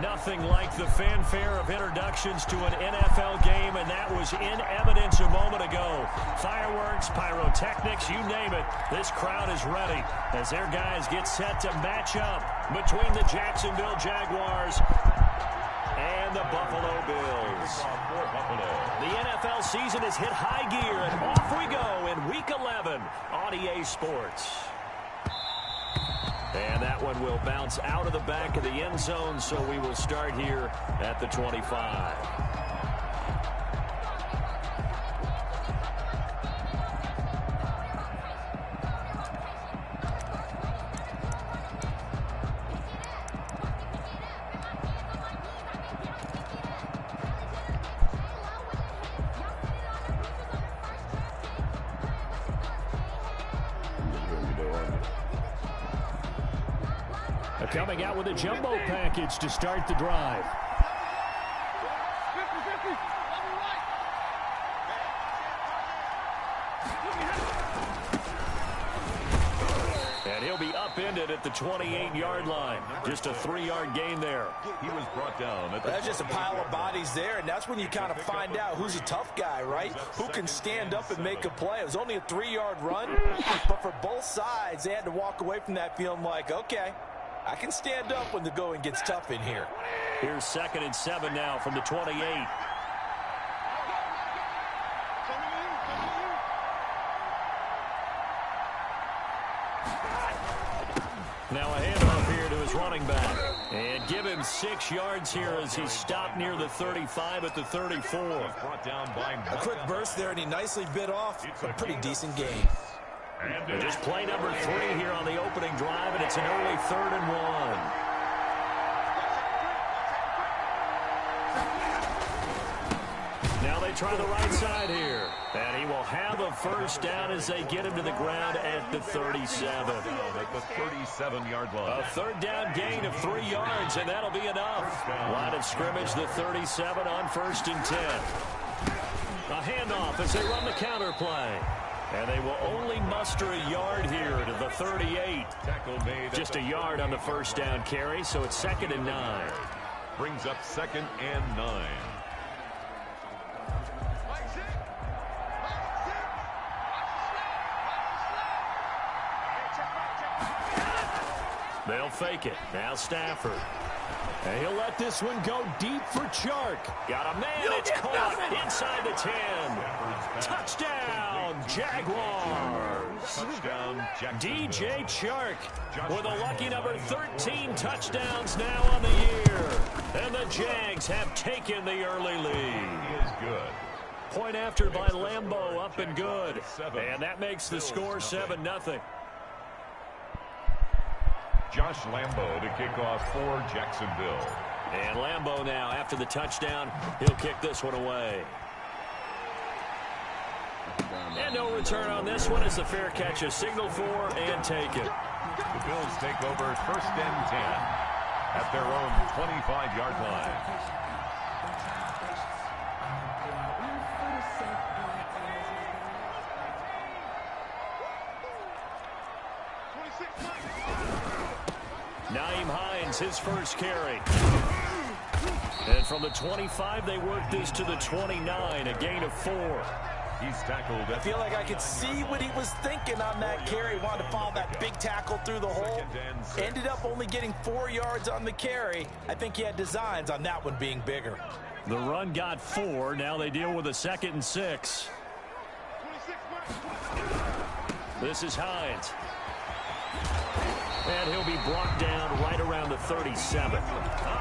Nothing like the fanfare of introductions to an NFL game, and that was in evidence a moment ago. Fireworks, pyrotechnics, you name it. This crowd is ready as their guys get set to match up between the Jacksonville Jaguars and the Buffalo Bills. The NFL season has hit high gear, and off we go in Week 11 on EA Sports. And that one will bounce out of the back of the end zone, so we will start here at the 25. Coming out with a jumbo package to start the drive. And he'll be upended at the 28-yard line. Just a 3-yard gain there. He was brought down. That's just a pile of bodies there, and that's when you kind of find out who's a tough guy, right? Who can stand up and make a play. It was only a 3-yard run, but for both sides, they had to walk away from that feeling like, okay, I can stand up when the going gets tough in here. Here's 2nd and 7 now from the 28. Now a handoff here to his running back. And give him 6 yards here as he stopped near the 35 at the 34. Brought down by a quick burst there, and he nicely bit off a pretty decent game. And just play number 3 here on the opening drive, and it's an early 3rd and 1. Now they try the right side here. And he will have a first down as they get him to the ground at the 37. At the 37-yard line. A 3rd down gain of 3 yards, and that'll be enough. Line of scrimmage, the 37 on 1st and 10. A handoff as they run the counter play. And they will only muster a yard here to the 38. Just a yard on the first down carry, so it's 2nd and 9. Brings up 2nd and 9. They'll fake it. Now Stafford. And he'll let this one go deep for Chark. Got a man. It's caught inside the 10. Touchdown, Jaguars. Touchdown, DJ Chark with a lucky number 13 touchdowns now on the year. And the Jags have taken the early lead. He is good. Point after by Lambeau, up and good. And that makes the score 7-0. Josh Lambeau to kick off for Jacksonville. And Lambeau now, after the touchdown, he'll kick this one away. And no return on this one as the fair catch is signaled for and taken. The Bills take over 1st and 10 at their own 25-yard line. Naeem Hines, his first carry. And from the 25, they work this to the 29, a gain of 4. He's tackled. I feel like I could see what he was thinking on that carry. Wanted to follow that big tackle through the hole. Ended up only getting 4 yards on the carry. I think he had designs on that one being bigger. The run got 4. Now they deal with a 2nd and 6. This is Hines. And he'll be brought down right around the 37.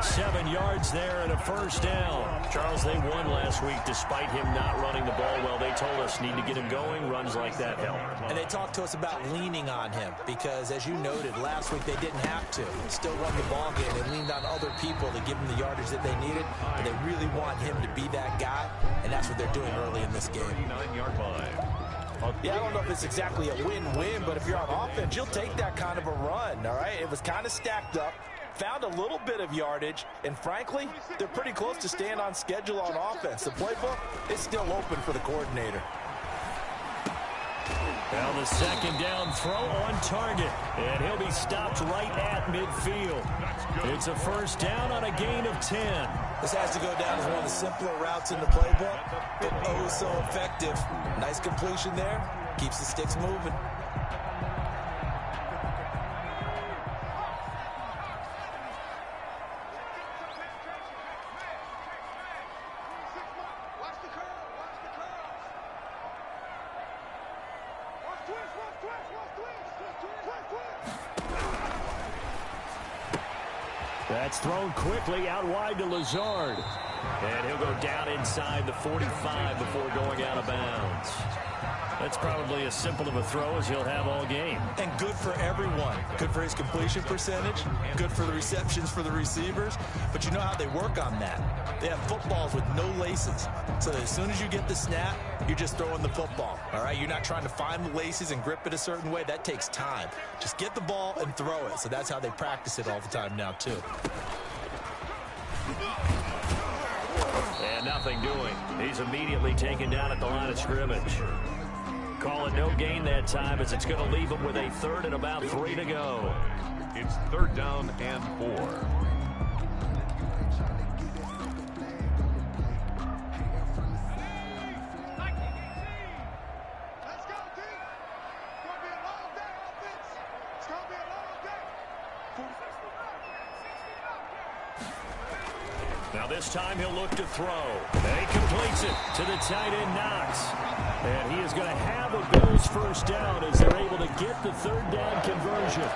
7 yards there and a first down. Charles, they won last week despite him not running the ball well. They told us need to get him going. Runs like that help. And they talked to us about leaning on him because, as you noted, last week they didn't have to. Still run the ball game. They leaned on other people to give him the yardage that they needed. And they really want him to be that guy. And that's what they're doing early in this game. 39-yard line. Yeah, I don't know if it's exactly a win-win, but if you're on offense, you'll take that kind of a run, all right? It was kind of stacked up, found a little bit of yardage, and frankly, they're pretty close to staying on schedule on offense. The playbook is still open for the coordinator. Well, the second down throw on target, and he'll be stopped right at midfield. It's a first down on a gain of 10. This has to go down as one of the simpler routes in the playbook, but oh so effective. Nice completion there. Keeps the sticks moving. That's thrown quickly out wide to Lazard. And he'll go down inside the 45 before going out of bounds. That's probably as simple of a throw as he'll have all game. And good for everyone. Good for his completion percentage. Good for the receptions for the receivers. But you know how they work on that. They have footballs with no laces. So that as soon as you get the snap, you're just throwing the football. All right? You're not trying to find the laces and grip it a certain way. That takes time. Just get the ball and throw it. So that's how they practice it all the time now, too. And nothing doing. He's immediately taken down at the line of scrimmage. Call it no gain that time as it's going to leave him with a third and about 3 to go. It's third down and 4. Now this time he'll look to throw. And he completes it to the tight end Knox. And he is going to have a Bills first down as they're able to get the third down conversion.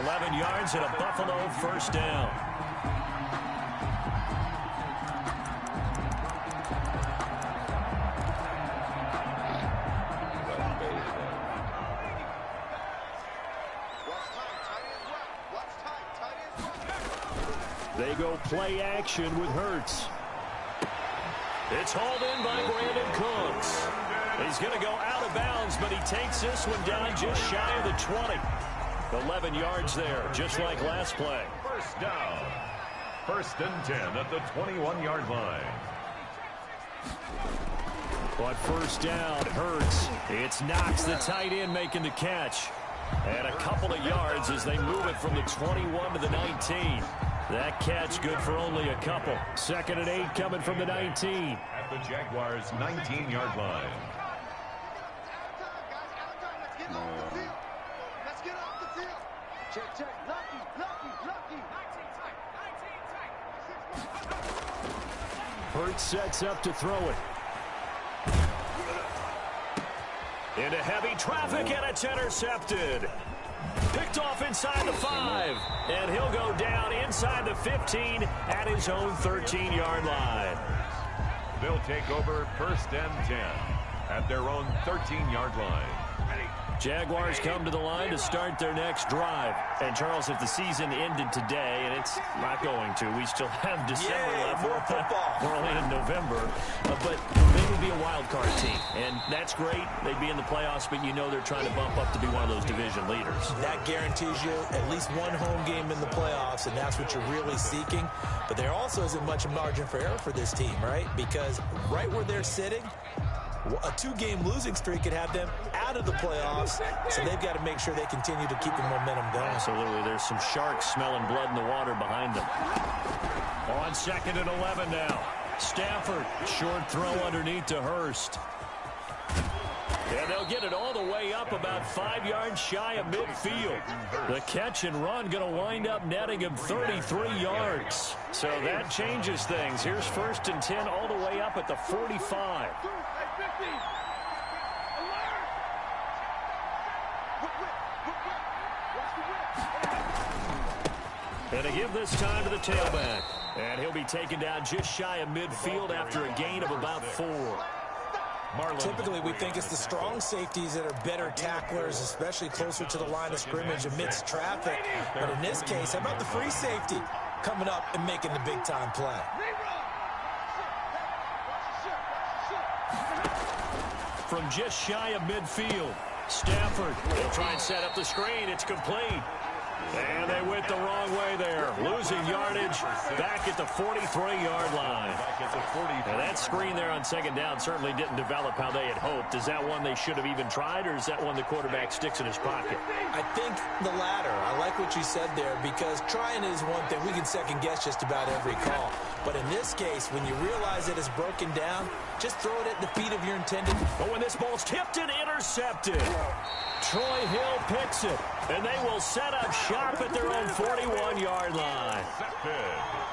11 yards and a Buffalo first down. They go play action with Hurts. It's hauled in by Brandon Cooks. He's going to go out of bounds, but he takes this one down just shy of the 20. 11 yards there, just like last play. First down. First and 10 at the 21-yard line. But first down, Hurts. It's Knox, the tight end, making the catch. And a couple of yards as they move it from the 21 to the 19. That catch good for only a couple. Second and 8 coming from the 19. At the Jaguars' 19-yard line. Let's get off the field. Check, check. Lucky. 19 tight. Hurts sets up to throw it. Into heavy traffic, and it's intercepted. Picked off inside the 5, and he'll go down inside the 15 at his own 13-yard line. They'll take over first and 10 at their own 13-yard line. Jaguars come to the line to start their next drive. And, Charles, if the season ended today, and it's not going to, we still have December left. More football. We're only in November. But they would be a wild card team. And that's great. They'd be in the playoffs, but you know they're trying to bump up to be one of those division leaders. That guarantees you at least one home game in the playoffs, and that's what you're really seeking. But there also isn't much margin for error for this team, right? Because right where they're sitting, a 2-game losing streak could have them out of the playoffs, so they've got to make sure they continue to keep the momentum going. Absolutely. There's some sharks smelling blood in the water behind them. On second and 11 now. Stafford, short throw underneath to Hurst. And they'll get it all the way up about 5 yards shy of midfield. The catch and run going to wind up netting him 33 yards. So that changes things. Here's first and 10 all the way up at the 45. And to give this time to the tailback. And he'll be taken down just shy of midfield after a gain of about 4. Typically, we think it's the strong safeties that are better tacklers, especially closer to the line of scrimmage amidst traffic. But in this case, how about the free safety coming up and making the big-time play? From just shy of midfield, Stafford will try and set up the screen. It's complete. And they went the wrong way there. Losing yardage back at the 43-yard line. Now that screen there on second down certainly didn't develop how they had hoped. Is that one they should have even tried, or is that one the quarterback sticks in his pocket? I think the latter. I like what you said there, because trying is one thing. We can second guess just about every call. But in this case, when you realize it is broken down, just throw it at the feet of your intended. But when this ball's tipped and intercepted, Troy Hill picks it, and they will set up shop at their own 41-yard line.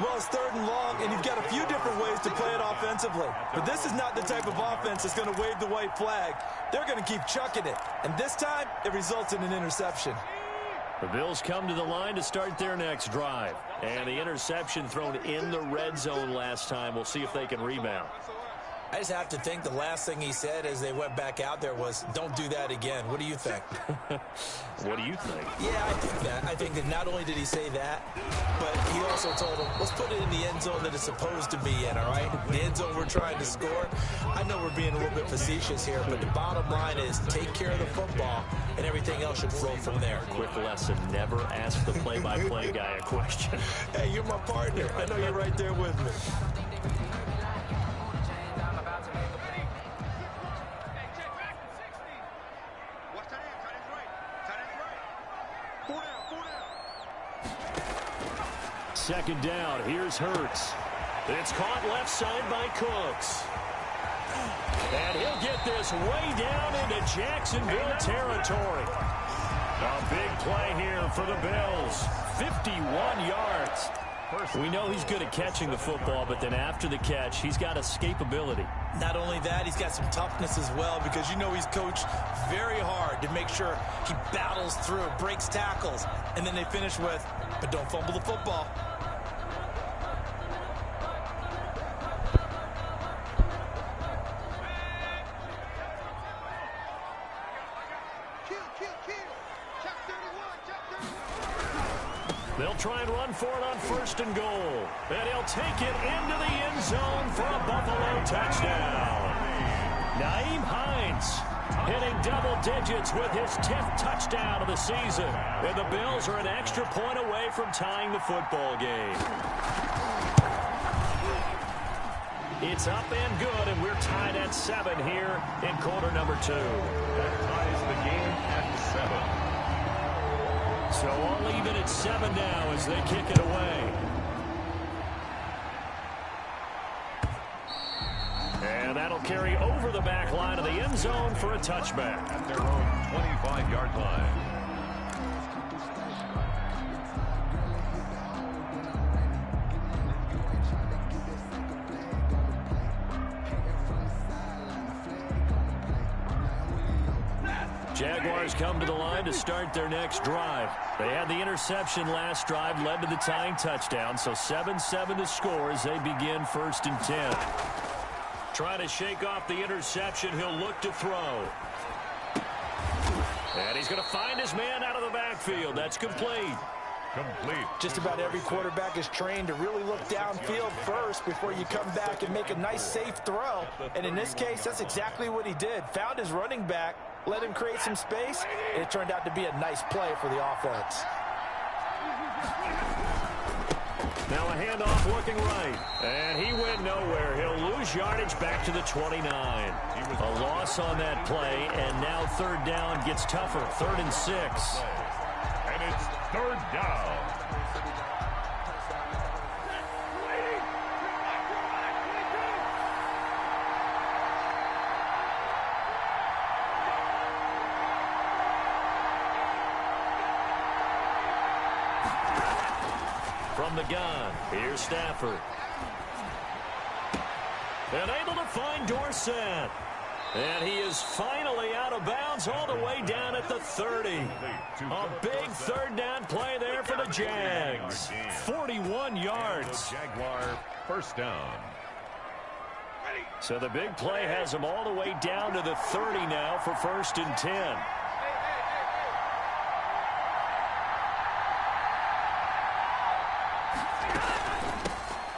Well, it's 3rd and long, and you've got a few different ways to play it offensively. But this is not the type of offense that's going to wave the white flag. They're going to keep chucking it. And this time, it results in an interception. The Bills come to the line to start their next drive. And the interception thrown in the red zone last time. We'll see if they can rebound. I just have to think the last thing he said as they went back out there was, don't do that again. What do you think? What do you think? Yeah, I think that. I think that not only did he say that, but he also told him, let's put it in the end zone that it's supposed to be in, all right? The end zone we're trying to score. I know we're being a little bit facetious here, but the bottom line is take care of the football, and everything else should flow from there. Quick lesson, never ask the play-by-play guy a question. Hey, you're my partner. I know you're right there with me. Second down, here's Hurts. It's caught left side by Cooks. And he'll get this way down into Jacksonville territory. A big play here for the Bills. 51 yards. We know he's good at catching the football, but then after the catch, he's got escapability. Not only that, he's got some toughness as well, because you know he's coached very hard to make sure he battles through, breaks tackles, and then they finish with, but don't fumble the football. They'll try and run for it on 1st and goal. And he'll take it into the end zone for a Buffalo touchdown. Nyheim Hines hitting double digits with his 10th touchdown of the season. And the Bills are an extra point away from tying the football game. It's up and good, and we're tied at 7 here in quarter number 2. That ties the game at 7. So all even at 7 now as they kick it away. And that'll carry over the back line of the end zone for a touchback. At their own 25-yard line. Jaguars come to the line to start their next drive. They had the interception last drive, led to the tying touchdown, so 7-7 to score as they begin 1st and 10. Trying to shake off the interception, he'll look to throw. And he's going to find his man out of the backfield. That's complete. Just about every quarterback is trained to really look downfield first before you come back and make a nice, safe throw. And in this case, that's exactly what he did. Found his running back, let him create some space, and it turned out to be a nice play for the offense. Now a handoff looking right. And he went nowhere. He'll lose yardage back to the 29. A loss on that play, and now 3rd down gets tougher. 3rd and 6. And it's 3rd down. From the gun, here's Stafford. And able to find Dorsett. And he is finally out of bounds all the way down at the 30. A big 3rd down play there for the Jags. 41 yards. Jaguar 1st down. So the big play has him all the way down to the 30 now for 1st and 10.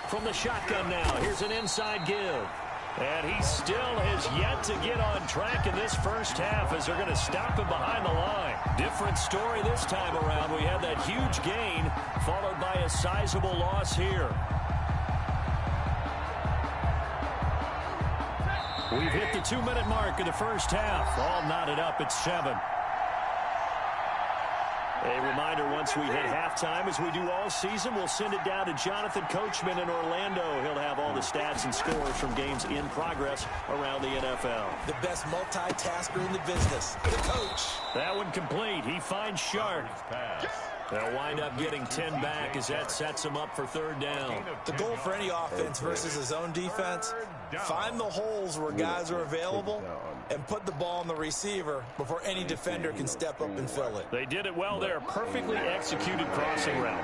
From the shotgun now, here's an inside give. And he still has yet to get on track in this first half as they're going to stop him behind the line. Different story this time around. We had that huge gain followed by a sizable loss here. We've hit the 2-minute mark of the first half. All knotted up at 7. A reminder, once we hit halftime, as we do all season, we'll send it down to Jonathan Coachman in Orlando. He'll have all the stats and scores from games in progress around the NFL. The best multitasker in the business, the coach. That one complete. He finds Shark. They'll wind up getting 10 back as that sets him up for 3rd down. The goal for any offense versus his own defense, find the holes where guys are available and put the ball on the receiver before any defender can step up and fill it. They did it well there. Perfectly executed crossing route.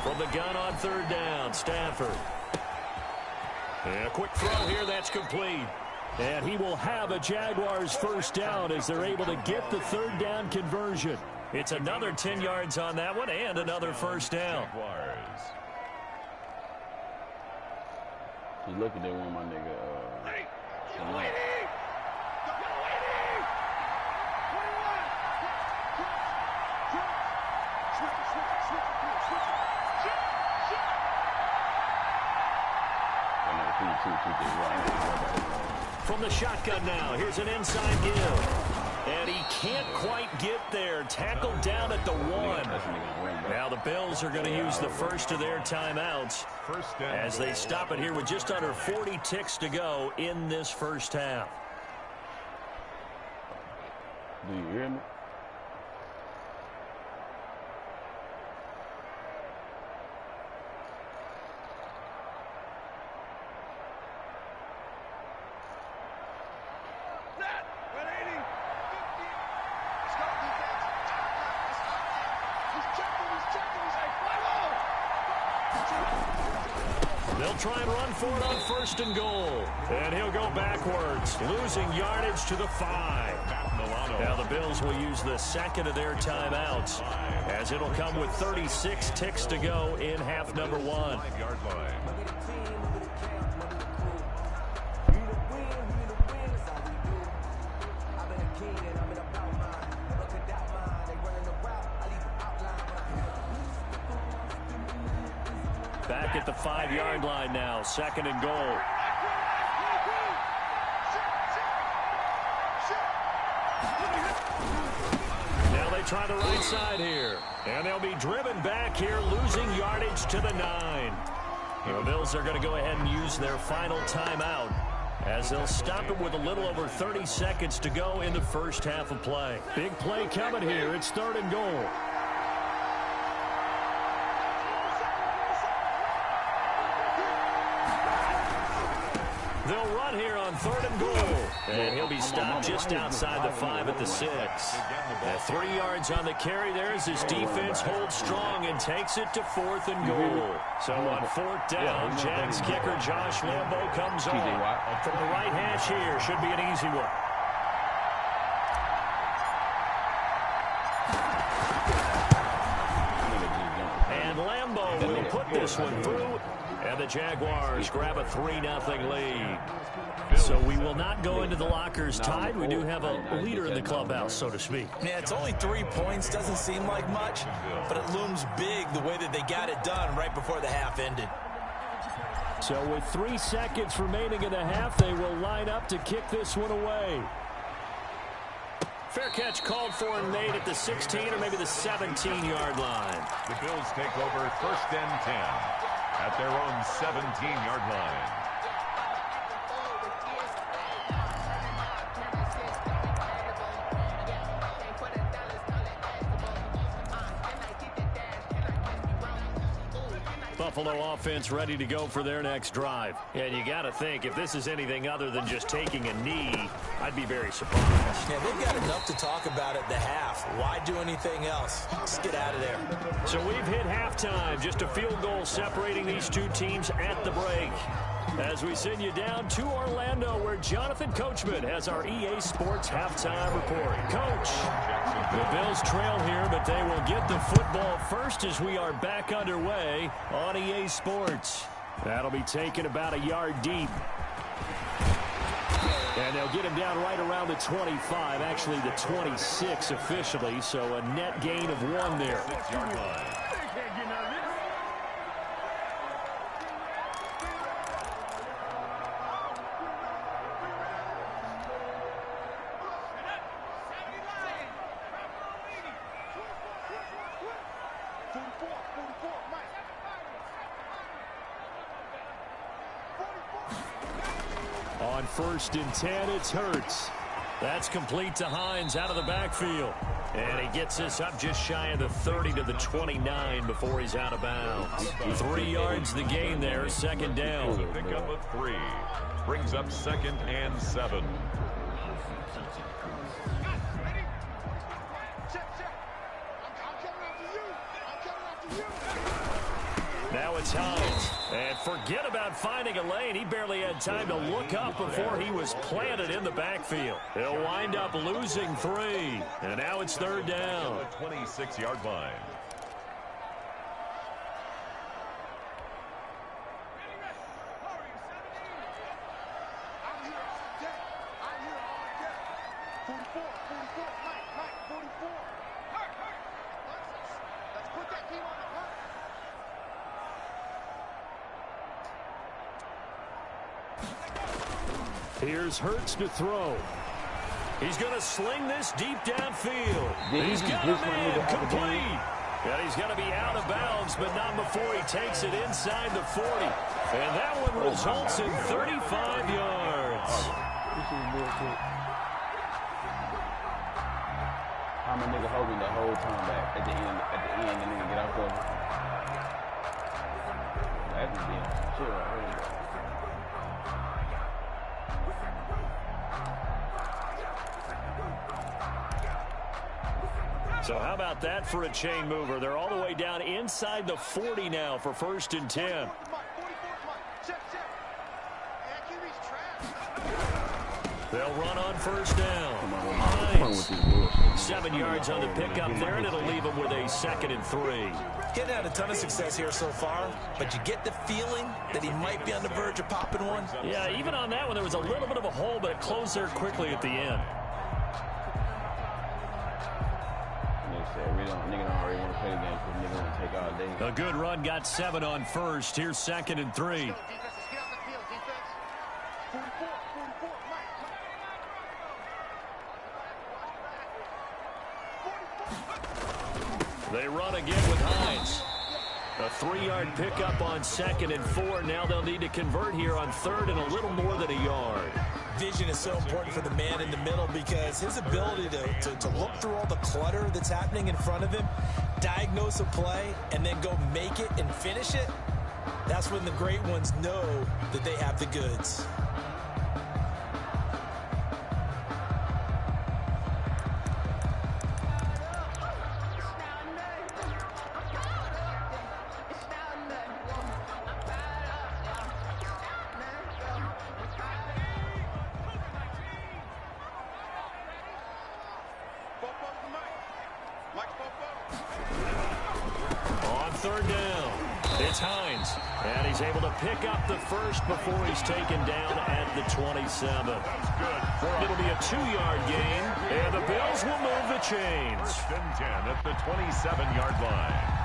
From the gun on 3rd down, Stafford. And a quick throw here, that's complete. And he will have a Jaguars 1st down as they're able to get the 3rd down conversion. It's another 10 yards on that one and another 1st down. You look at that one, my nigga. From the shotgun now, here's an inside give. And he can't quite get there. Tackled down at the 1. Now the Bills are going to use the first of their timeouts as they stop it here with just under 40 ticks to go in this first half. Do you hear me? They'll try and run for it on 1st and goal. And he'll go backwards, losing yardage to the 5. Now the Bills will use the 2nd of their timeouts as it'll come with 36 ticks to go in half number 1. Back at the 5-yard line now, 2nd and goal. Now they try the right side here. And they'll be driven back here, losing yardage to the 9. The Bills are going to go ahead and use their final timeout as they'll stop it with a little over 30 seconds to go in the first half of play. Big play coming here. It's 3rd and goal. They'll run here on 3rd and goal. And he'll be stopped just outside the 5 at the 6. 3 yards on the carry there as his defense holds strong and takes it to 4th and goal. So on 4th down, Jags kicker Josh Lambo comes on. From the right hash here, should be an easy one. And Lambo will put this one through. And the Jaguars grab a 3-0 lead. So we will not go into the lockers tied. We do have a leader in the clubhouse, so to speak. Yeah, it's only 3 points. Doesn't seem like much, but it looms big the way that they got it done right before the half ended. So with 3 seconds remaining in the half, they will line up to kick this one away. Fair catch called for and made at the 16 or maybe the 17-yard line. The Bills take over 1st and 10 at their own 17-yard line. Buffalo offense ready to go for their next drive. And you got to think, if this is anything other than just taking a knee, I'd be very surprised. Yeah, they've got enough to talk about at the half. Why do anything else? Just get out of there. So we've hit halftime. Just a field goal separating these two teams at the break. As we send you down to Orlando, where Jonathan Coachman has our EA Sports halftime report. Coach, the Bills trail here, but they will get the football first as we are back underway on EA Sports. That'll be taken about a yard deep. And they'll get him down right around the 25, actually the 26 officially, so a net gain of 1 there. 6-yard line. On 1st and 10, it's Hurts. That's complete to Hines out of the backfield. And he gets this up just shy of the 30 to the 29 before he's out of bounds. 3 yards the gain there, 2nd down. The pickup of 3 brings up 2nd and 7. Now it's Hines. And forget about finding a lane. He barely had time to look up before he was planted in the backfield. He'll wind up losing 3. And now it's 3rd down. 26-yard line. Here's Hurts to throw. He's going to sling this deep downfield. He's got him in, complete. And he's going to be out of bounds, but not before he takes it inside the 40. And that one results in 35 yards. I'm a nigga holding the whole time back. At the end, the nigga get out there. That's the deal. Chill out. So how about that for a chain mover? They're all the way down inside the 40 now for 1st and 10. They'll run on 1st down. Hines. 7 yards on the pickup there, and it'll leave them with a 2nd and 3. Getting had a ton of success here so far, but you get the feeling that he might be on the verge of popping one. Yeah, even on that one, there was a little bit of a hole, but it closed there quickly at the end. Nigga don't already want to play the game because nigga want to take all day. A good run, got 7 on 1st. Here's 2nd and 3. They run again with Hines. A 3-yard pickup on 2nd and 4. Now they'll need to convert here on 3rd and a little more than a yard. Vision is so important for the man in the middle because his ability to look through all the clutter that's happening in front of him, diagnose a play, and then go make it and finish it, that's when the great ones know that they have the goods. On 3rd down, it's Hines. And he's able to pick up the 1st before he's taken down at the 27. It'll be a 2-yard gain, and the Bills will move the chains. 1st and 10 at the 27-yard line.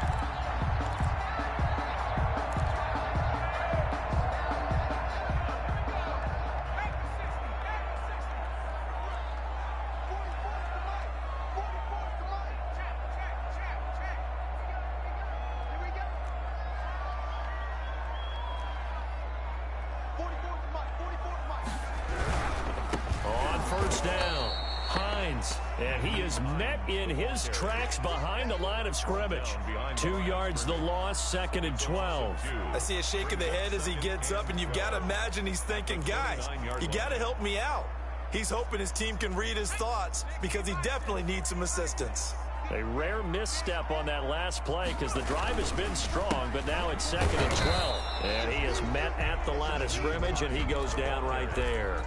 And he is met in his tracks behind the line of scrimmage. 2 yards the loss, 2nd and 12. I see a shake of the head as he gets up, and you've got to imagine he's thinking, guys, you got to help me out. He's hoping his team can read his thoughts because he definitely needs some assistance. A rare misstep on that last play because the drive has been strong, but now it's 2nd and 12. And he is met at the line of scrimmage, and he goes down right there.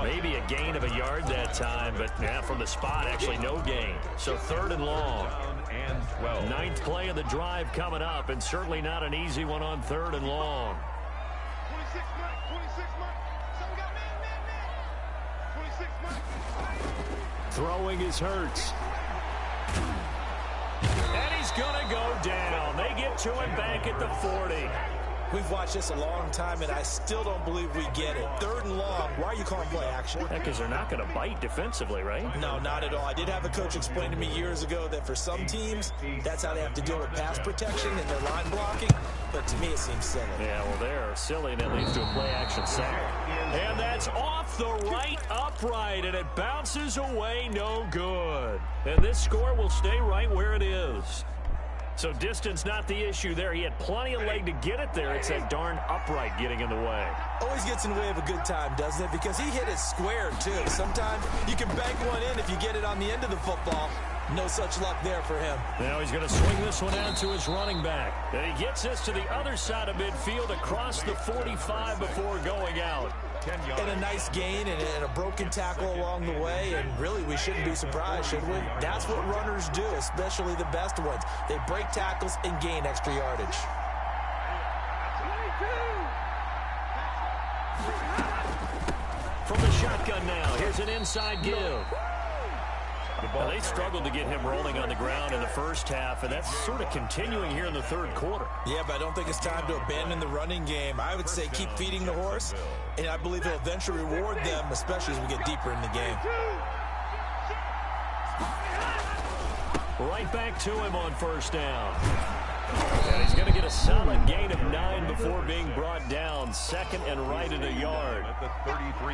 Maybe a gain of a yard that time, but from the spot, actually no gain. So 3rd and long. 9th play of the drive coming up, and certainly not an easy one on 3rd and long. 26 Mike. So we got man. 26 Mike. Throwing is Hurts. And he's going to go down. They get to him back at the 40. We've watched this a long time, and I still don't believe we get it. 3rd and long. Why are you calling play action? Because they're not going to bite defensively, right? No, not at all. I did have a coach explain to me years ago that for some teams, that's how they have to deal with pass protection and their line blocking. But to me, it seems silly. Yeah, well, they're silly, and that leads to a play-action sack. And that's off the right upright, and it bounces away no good. And this score will stay right where it is. So distance not the issue there. He had plenty of leg to get it there. It's that darn upright getting in the way. Always gets in the way of a good time, doesn't it? Because he hit it square, too. Sometimes you can bank one in if you get it on the end of the football. No such luck there for him. Now he's going to swing this one out to his running back. And he gets this to the other side of midfield across the 45 before going out. And a nice gain and a broken tackle along the way, and really we shouldn't be surprised, should we? That's what runners do, especially the best ones. They break tackles and gain extra yardage. From the shotgun now, here's an inside give. Well, they struggled to get him rolling on the ground in the first half, and that's sort of continuing here in the 3rd quarter. Yeah, but I don't think it's time to abandon the running game. I would say keep feeding the horse, and I believe he'll eventually reward them, especially as we get deeper in the game. Right back to him on 1st down. And he's going to get a solid gain of 9 before being brought down. 2nd and right at a yard.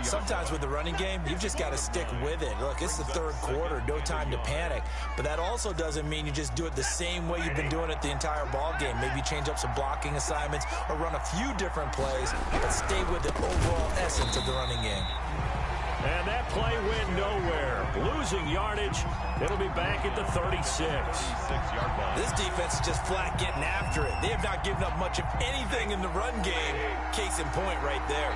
Sometimes with the running game, you've just got to stick with it. Look, it's the 3rd quarter, no time to panic. But that also doesn't mean you just do it the same way you've been doing it the entire ball game. Maybe change up some blocking assignments or run a few different plays, but stay with the overall essence of the running game. And that play went nowhere. Losing yardage. It'll be back at the 36. This defense is just flat getting after it. They have not given up much of anything in the run game. Case in point right there.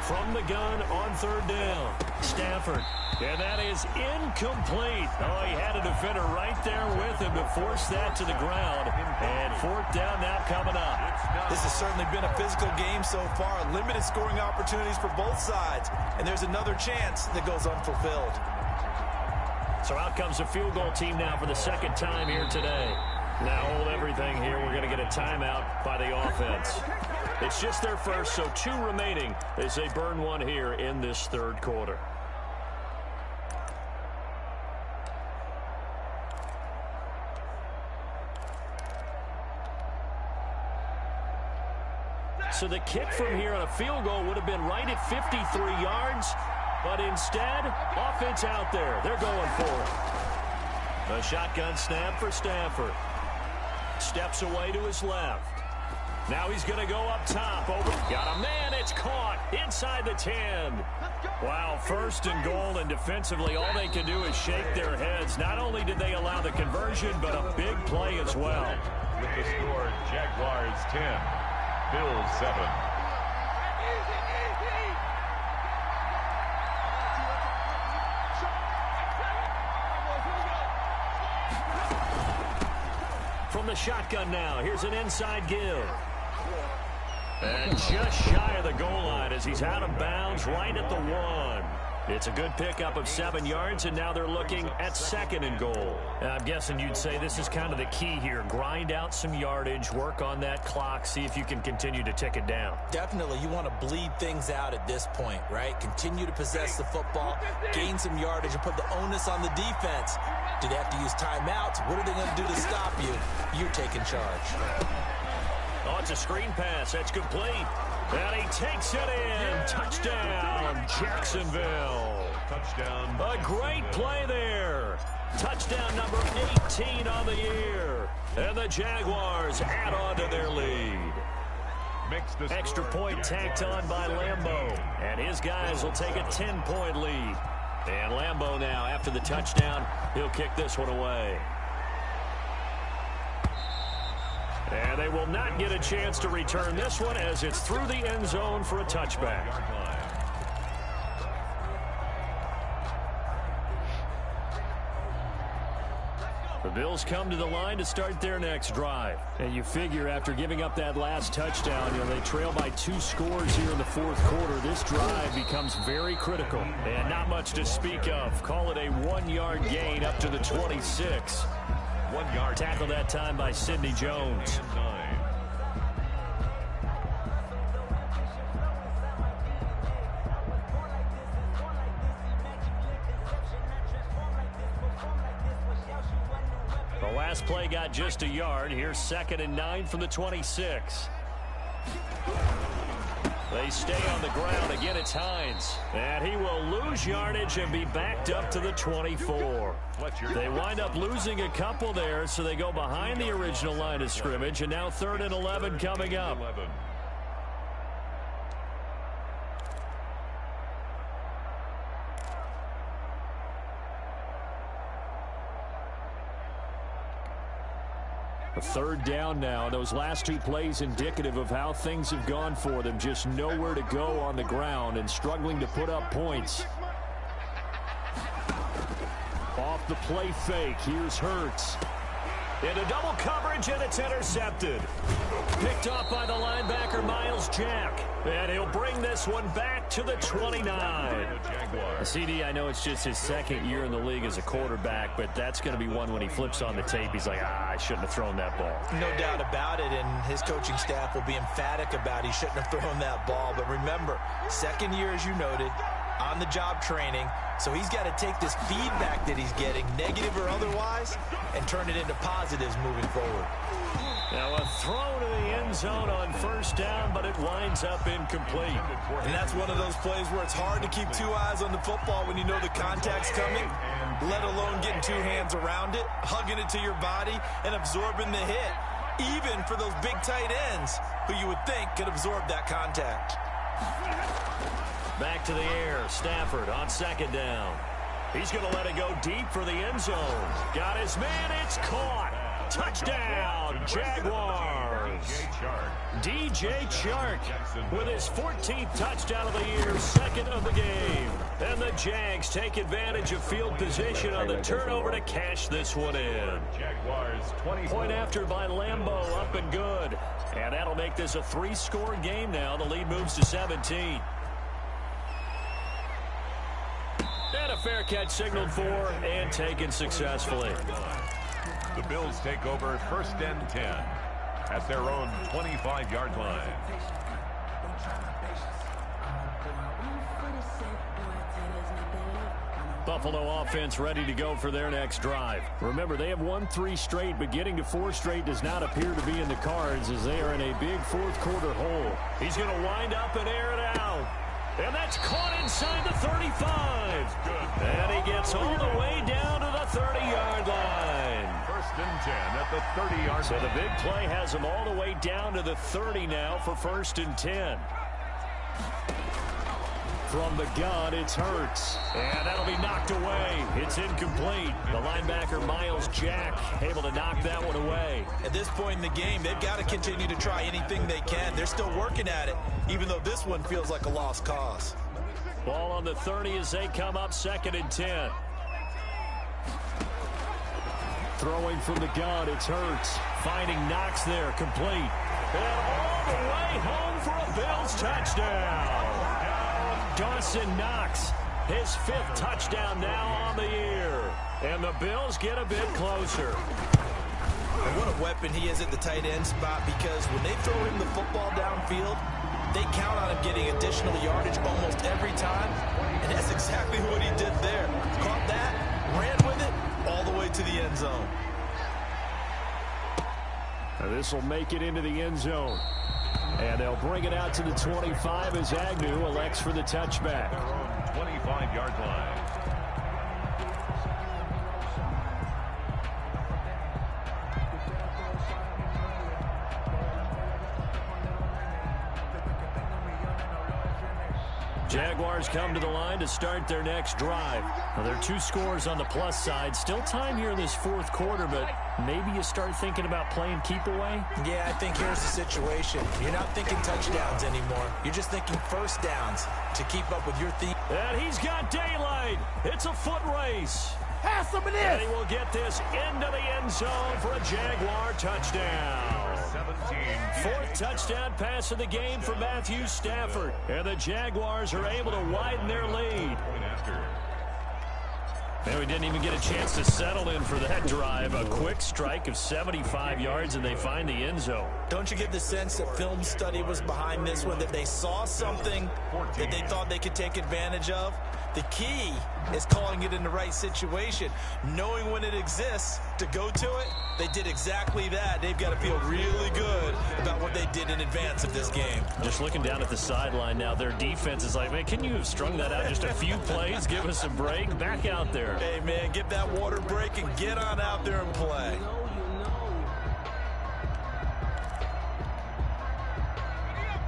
From the gun on 3rd down. Stafford. And that is incomplete. Oh, he had a defender right there with him to force that to the ground. And 4th down now coming up. This has certainly been a physical game so far. Limited scoring opportunities for both sides. And there's another chance that goes unfulfilled. So out comes the field goal team now for the 2nd time here today. Now hold everything here. We're going to get a timeout by the offense. It's just their first, so 2 remaining as they burn one here in this 3rd quarter. So the kick from here on a field goal would have been right at 53 yards, but instead, offense out there. They're going for it. A shotgun snap for Stafford. Steps away to his left. Now he's going to go up top. Got a man. It's caught inside the 10. Wow, 1st and goal, and defensively all they can do is shake their heads. Not only did they allow the conversion, but a big play as well. With the score, Jaguars 10, Bills 7. From the shotgun now, here's an inside give. And just shy of the goal line as he's out of bounds right at the 1. It's a good pickup of 7 yards, and now they're looking at 2nd and goal. And I'm guessing you'd say this is kind of the key here. Grind out some yardage, work on that clock, see if you can continue to tick it down. Definitely, you want to bleed things out at this point, right? Continue to possess the football, gain some yardage, and put the onus on the defense. Do they have to use timeouts? What are they going to do to stop you? You're taking charge. Oh, it's a screen pass. That's complete. And he takes it in. Touchdown, Jacksonville. Touchdown. A great play there. Touchdown number 18 on the year. And the Jaguars add on to their lead. makes the Extra score. point tacked on by Lambeau. And his guys will take a 10-point lead. And Lambeau now, after the touchdown, he'll kick this one away. And they will not get a chance to return this one as it's through the end zone for a touchback. The Bills come to the line to start their next drive. And you figure after giving up that last touchdown, they trail by 2 scores here in the fourth quarter. This drive becomes very critical. And not much to speak of. Call it a 1-yard gain up to the 26. 1 yard. Tackle that time by Sidney Jones. The last play got just a yard. Here's 2nd and 9 from the 26. They stay on the ground. Again, it's Hines. And he will lose yardage and be backed up to the 24. They wind up losing a couple there, so they go behind the original line of scrimmage. And now 3rd and 11 coming up. A 3rd down now. Those last 2 plays indicative of how things have gone for them. Just nowhere to go on the ground and struggling to put up points. Off the play fake. Here's Hurts. Into double coverage, and it's intercepted. Picked off by the linebacker, Miles Jack. And he'll bring this one back to the 29. CD, I know it's just his 2nd year in the league as a quarterback, but that's going to be one when he flips on the tape. He's like, I shouldn't have thrown that ball. No doubt about it, and his coaching staff will be emphatic about he shouldn't have thrown that ball. But remember, 2nd year, as you noted, on-the-job training. So he's got to take this feedback that he's getting, negative or otherwise, and turn it into positives moving forward. Now a throw to the end zone on 1st down, but it winds up incomplete. And that's one of those plays where it's hard to keep 2 eyes on the football when you know the contact's coming, let alone getting 2 hands around it, hugging it to your body, and absorbing the hit, even for those big tight ends who you would think could absorb that contact. Back to the air. Stafford on 2nd down. He's going to let it go deep for the end zone. Got his man. It's caught. Touchdown, Jaguars. DJ Chark with his 14th touchdown of the year, 2nd of the game. And the Jags take advantage of field position on the turnover to cash this one in. Point after by Lambeau, up and good. And that'll make this a 3-score game now. The lead moves to 17. And a fair catch signaled for and taken successfully. The Bills take over 1st and 10 at their own 25-yard line. Buffalo offense ready to go for their next drive. Remember, they have won 3 straight, but getting to 4 straight does not appear to be in the cards as they are in a big 4th quarter hole. He's going to wind up and air it out. And that's caught inside the 35. And he gets all the way down to the 30-yard line. 1st and 10 at the 30-yard line. So the big play has him all the way down to the 30 now for 1st and 10. From the gun, it's Hurts. And that'll be knocked away. It's incomplete. The linebacker, Miles Jack, able to knock that one away. At this point in the game, they've got to continue to try anything they can. They're still working at it, even though this one feels like a lost cause. Ball on the 30 as they come up 2nd and 10. Throwing from the gun, it's Hurts. Finding Knox there, complete. And all the way home for a Bills touchdown. Dawson Knox, his 5th touchdown now on the year. And the Bills get a bit closer. And what a weapon he is at the tight end spot, because when they throw him the football downfield, they count on him getting additional yardage almost every time. And that's exactly what he did there. Caught that, ran with it, all the way to the end zone. This will make it into the end zone. And they'll bring it out to the 25 as Agnew elects for the touchback. 25-yard line. Jaguars come to the line to start their next drive. Now, there are 2 scores on the plus side. Still time here in this fourth quarter, but maybe you start thinking about playing keep away? Yeah, I think here's the situation. You're not thinking touchdowns anymore. You're just thinking first downs to keep up with your theme. And he's got daylight. It's a foot race. Pass him it is. And he will get this into the end zone for a Jaguar touchdown. 4th touchdown pass of the game for Matthew Stafford. And the Jaguars are able to widen their lead. And we didn't even get a chance to settle in for that drive. A quick strike of 75 yards, and they find the end zone. Don't you get the sense that film study was behind this one, that they saw something that they thought they could take advantage of? The key is calling it in the right situation, knowing when it exists to go to it. They did exactly that. They've got to feel really good about what they did in advance of this game. Just looking down at the sideline now, their defense is like, man, can you have strung that out just a few plays? Give us a break. Back out there. Hey, man, get that water break and get on out there and play.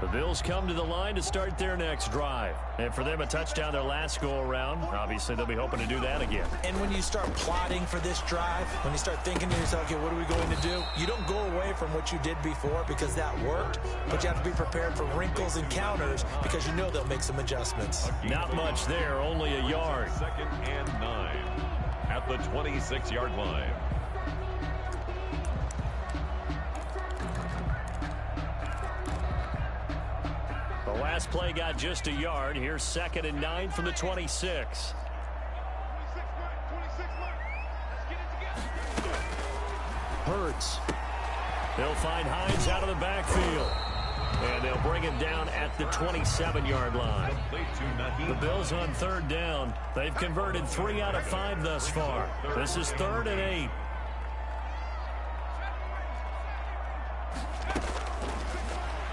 The Bills come to the line to start their next drive. And for them, a touchdown their last go-around. Obviously, they'll be hoping to do that again. And when you start plotting for this drive, when you start thinking to yourself, okay, what are we going to do? You don't go away from what you did before because that worked, but you have to be prepared for wrinkles and counters because you know they'll make some adjustments. Not much there, only a yard. 2nd and 9 at the 26-yard line. The last play got just a yard. Here's 2nd and 9 from the 26. Hurts. They'll find Hines out of the backfield. And they'll bring him down at the 27-yard line. The Bills on 3rd down. They've converted 3 out of 5 thus far. This is 3rd and 8.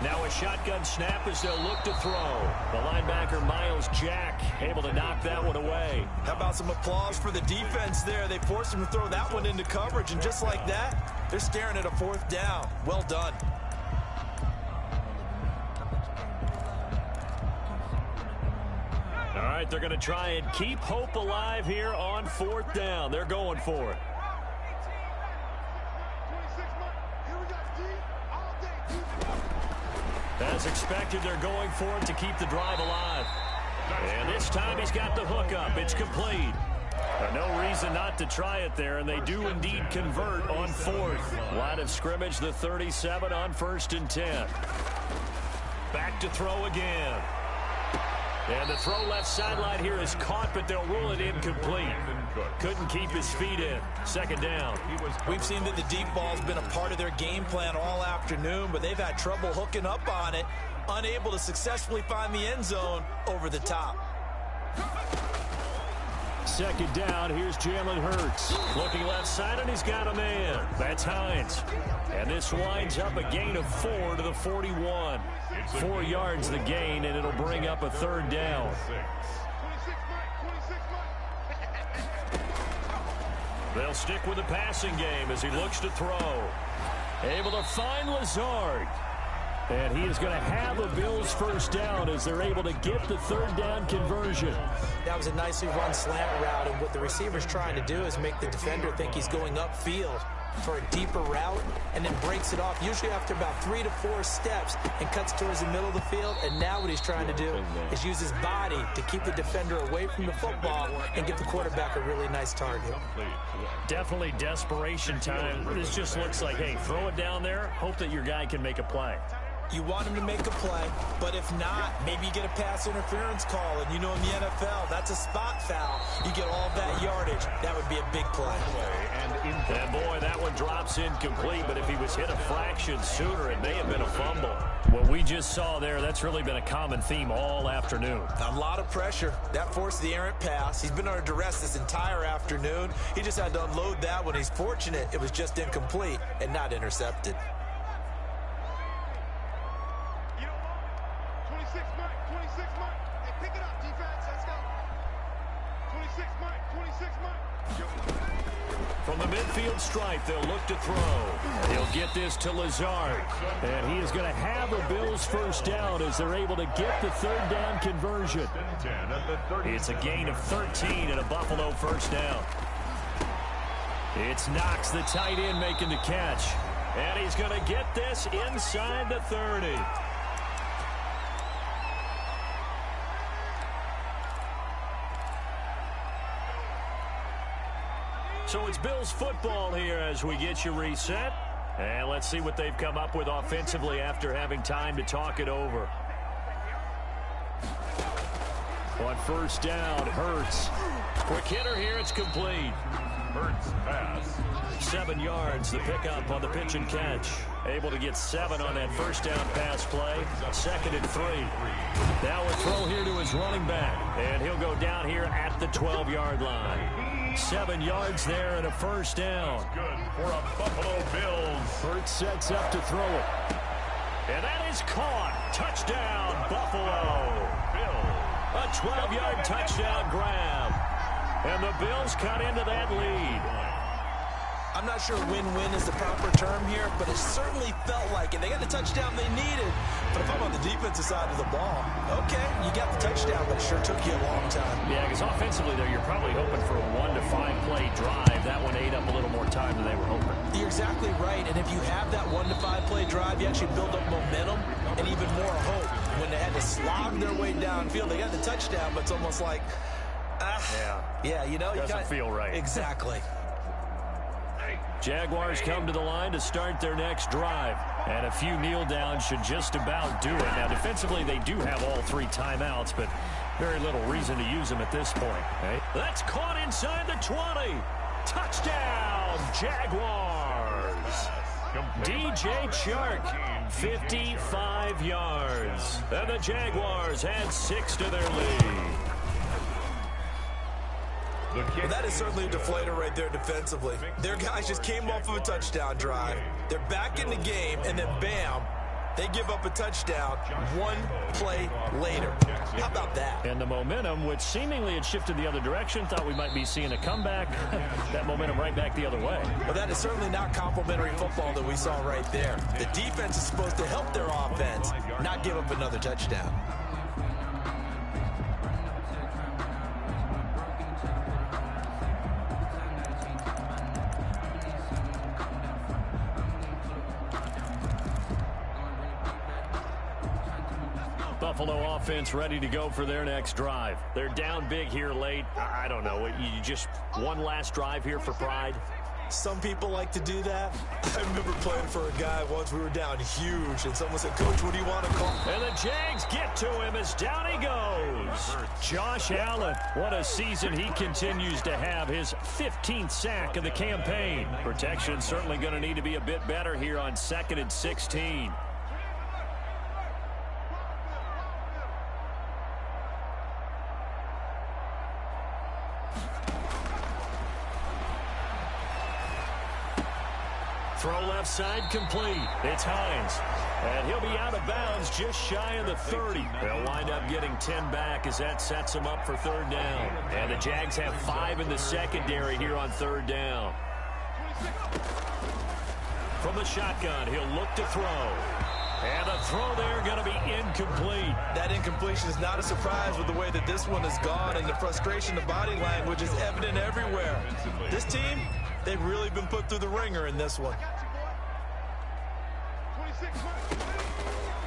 Now a shotgun snap as they'll look to throw. The linebacker, Miles Jack, able to knock that one away. How about some applause for the defense there? They forced him to throw that one into coverage, and just like that, they're staring at a 4th down. Well done. All right, they're going to try and keep hope alive here on 4th down. They're going for it. As expected, they're going for it to keep the drive alive. And this time he's got the hook up. It's complete. No reason not to try it there, and they do indeed convert on 4th. Line of scrimmage, the 37 on 1st and 10. Back to throw again. And the throw left sideline here is caught, but they'll rule it incomplete. Couldn't keep his feet in. 2nd down. We've seen that the deep ball's been a part of their game plan all afternoon, but they've had trouble hooking up on it, unable to successfully find the end zone over the top. 2nd down, here's Jalen Hurts. Looking left side, and he's got a man. That's Hines. And this winds up a gain of 4 to the 41. 4 yards the gain, and it'll bring up a 3rd down. They'll stick with the passing game as he looks to throw. Able to find Lazard. And he is going to have a Bills 1st down as they're able to get the 3rd down conversion. That was a nicely run slant route, and what the receiver's trying to do is make the defender think he's going upfield for a deeper route and then breaks it off, usually after about 3 to 4 steps, and cuts towards the middle of the field. And now what he's trying to do is use his body to keep the defender away from the football and give the quarterback a really nice target. Definitely desperation time. This just looks like, hey, throw it down there, hope that your guy can make a play. You want him to make a play, but if not, maybe you get a pass interference call, and you know in the NFL, that's a spot foul. You get all that yardage. That would be a big play. And boy, that one drops incomplete, but if he was hit a fraction sooner, it may have been a fumble. What we just saw there, that's really been a common theme all afternoon. A lot of pressure. That forced the errant pass. He's been under duress this entire afternoon. He just had to unload that one. He's fortunate it was just incomplete and not intercepted. From the midfield stripe, they'll look to throw. He'll get this to Lazard. And he is going to have a Bills first down as they're able to get the third down conversion. It's a gain of 13 and a Buffalo first down. It's Knox, the tight end, making the catch. And he's going to get this inside the 30. So it's Bills football here as we get you reset. And let's see what they've come up with offensively after having time to talk it over. On first down, Hurts. Quick hitter here, it's complete. Hurts pass. 7 yards, the pickup on the pitch and catch. Able to get 7 on that first down pass play. 2nd and 3. Now a throw here to his running back. And he'll go down here at the 12-yard line. 7 yards there and a first down. Good for a Buffalo Bills. Hurts sets up to throw it. And that is caught. Touchdown, Buffalo. Bills. A 12-yard touchdown grab. And the Bills cut into that lead. I'm not sure win-win is the proper term here, but it certainly felt like it. They got the touchdown they needed. But if I'm on the defensive side of the ball, okay, you got the touchdown, but it sure took you a long time. Yeah, because offensively there, you're probably hoping for a 1 to 5 play drive. That one ate up a little more time than they were hoping. You're exactly right, and if you have that 1 to 5 play drive, you actually build up momentum and even more hope. When they had to slog their way downfield, they got the touchdown, but it's almost like, yeah, you know, doesn't feel right. Exactly. Jaguars come to the line to start their next drive. And a few kneel downs should just about do it. Now, defensively, they do have all 3 timeouts, but very little reason to use them at this point. Right? That's caught inside the 20. Touchdown, Jaguars. DJ Chark, 55 yards. And the Jaguars add 6 to their lead. Well, that is certainly a deflator right there defensively. Their guys just came off of a touchdown drive. They're back in the game, and then bam, they give up a touchdown 1 play later. How about that? And the momentum, which seemingly had shifted the other direction, thought we might be seeing a comeback. That momentum right back the other way. Well, that is certainly not complimentary football that we saw right there. The defense is supposed to help their offense, not give up another touchdown. Buffalo offense ready to go for their next drive. They're down big here late. I don't know. You just one last drive here for pride. Some people like to do that. I remember playing for a guy once. We were down huge, and someone said, "Coach, what do you want to call?" And the Jags get to him as down he goes. Josh Allen, what a season he continues to have. His 15th sack of the campaign. Protection certainly going to need to be a bit better here on 2nd and 16. Throw left side complete. It's Hines. And he'll be out of bounds just shy of the 30. They'll wind up getting 10 back as that sets them up for 3rd down. And the Jags have 5 in the secondary here on 3rd down. From the shotgun, he'll look to throw. And the throw there going to be incomplete. That incompletion is not a surprise with the way that this one has gone, and the frustration of body language is evident everywhere. This team, they've really been put through the ringer in this one.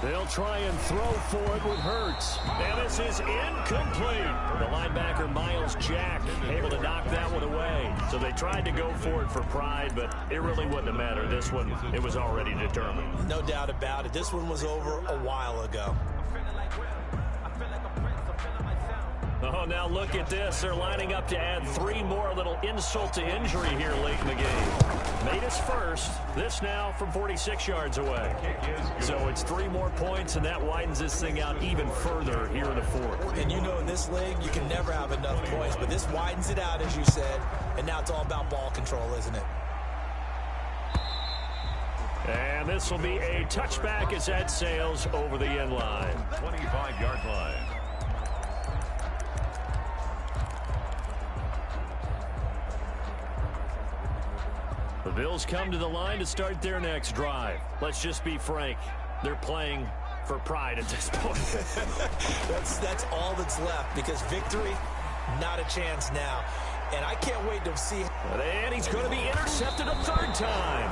They'll try and throw for it with Hurts. And this is incomplete. The linebacker, Miles Jack, able to knock that one away. So they tried to go for it for pride, but it really wouldn't have mattered. This one, it was already determined. No doubt about it. This one was over a while ago. Oh, now look at this. They're lining up to add 3 more, a little insult to injury here late in the game. Made his first. This now from 46 yards away. So it's 3 more points, and that widens this thing out even further here in the 4th. And you know in this league, you can never have enough points, but this widens it out, as you said, and now it's all about ball control, isn't it? And this will be a touchback as that sails over the end line. 25-yard line. The Bills come to the line to start their next drive. Let's just be frank. They're playing for pride at this point. that's all that's left, because victory, not a chance now. And I can't wait to see. And he's going to be intercepted a third time.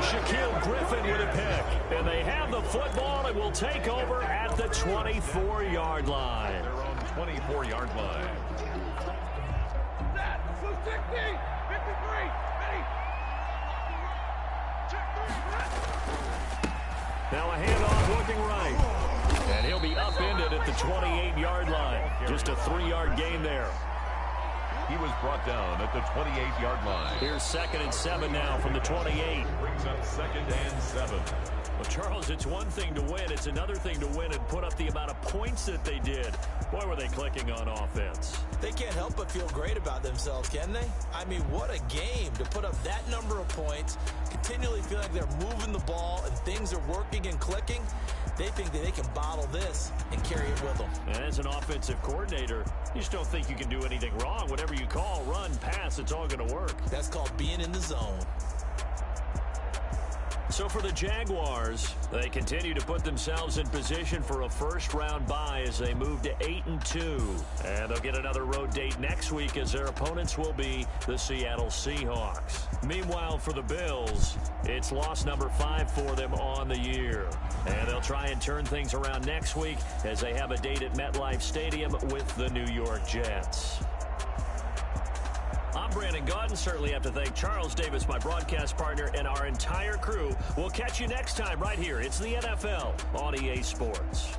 Shaquille Griffin with a pick. And they have the football and will take over at the 24-yard line. Their own 24-yard line. Now a handoff looking right. And he'll be upended at the 28-yard line. Just a 3-yard gain there. He was brought down at the 28-yard line. Here's 2nd and 7 now from the 28. Brings up 2nd and 7. Well, Charles, it's one thing to win. It's another thing to win and put up the amount of points that they did. Boy, were they clicking on offense. They can't help but feel great about themselves, can they? I mean, what a game to put up that number of points, continually feel like they're moving the ball and things are working and clicking. They think that they can bottle this and carry it with them. And as an offensive coordinator, you just don't think you can do anything wrong. Whatever you call, run, pass, it's all going to work. That's called being in the zone. So for the Jaguars, they continue to put themselves in position for a first-round bye as they move to 8-2. And they'll get another road date next week as their opponents will be the Seattle Seahawks. Meanwhile, for the Bills, it's loss number 5 for them on the year. And they'll try and turn things around next week as they have a date at MetLife Stadium with the New York Jets. I'm Brandon Gaudin. Certainly have to thank Charles Davis, my broadcast partner, and our entire crew. We'll catch you next time right here. It's the NFL on EA Sports.